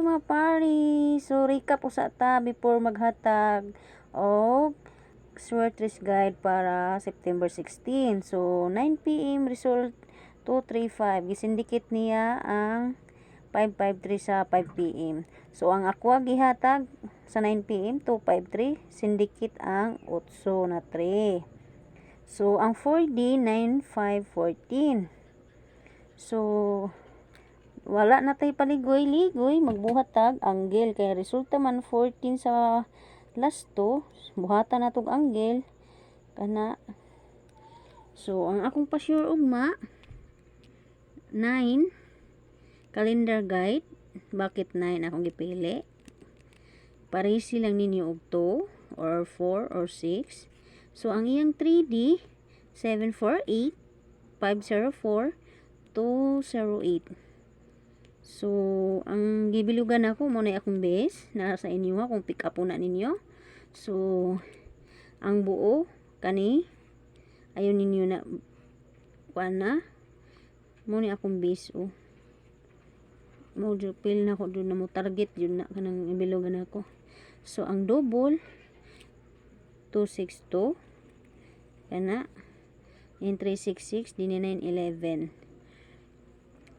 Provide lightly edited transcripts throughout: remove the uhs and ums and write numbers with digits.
mga pari. So recap usa ta before maghatag og Swertres guide para September 16. So 9 PM result 235. Gisindikit niya ang 553 sa 5 PM. So ang aqua gihatag sa 9 PM 253, sindikit ang 8 na 3. So ang 4D 9514. So wala na tay paligoy-ligoy, magbuhat tag angle kay resulta man 14 sa last 2, buhatan na tog angle kana. So ang akong pa-sure ugma 9 calendar guide. Bakit 9 akong gipili? Parisi lang ninyo og 2 or 4 or 6. So ang iyang 3D 748 504 208. So ang gibilugan ako mo na akong base na sa inyo ha kung pick up na ninyo. So ang buo kani ayon ninyo na kuana mo ni akong base mo pil na ko doon na mo target yun na kanang ibilugan ako. So ang double 262 kana in 366 din 911.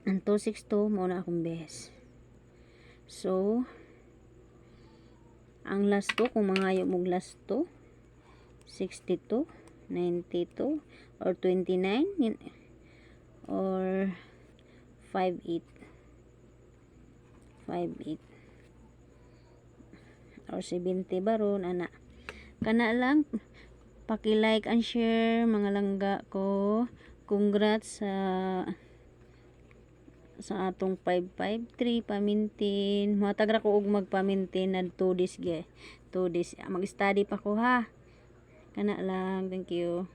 Ang 262 mo na akong base. So ang last 2 kung mangayo mong last 2 62 92 or 29 or 58 or 70 baron ana kana lang. Paki-like and share mga langga ko. Congrats sa atong 553 pamintin. Matagra ko og magpamintin na 2 days 2 days mag-study pa ko ha. Kana lang, thank you.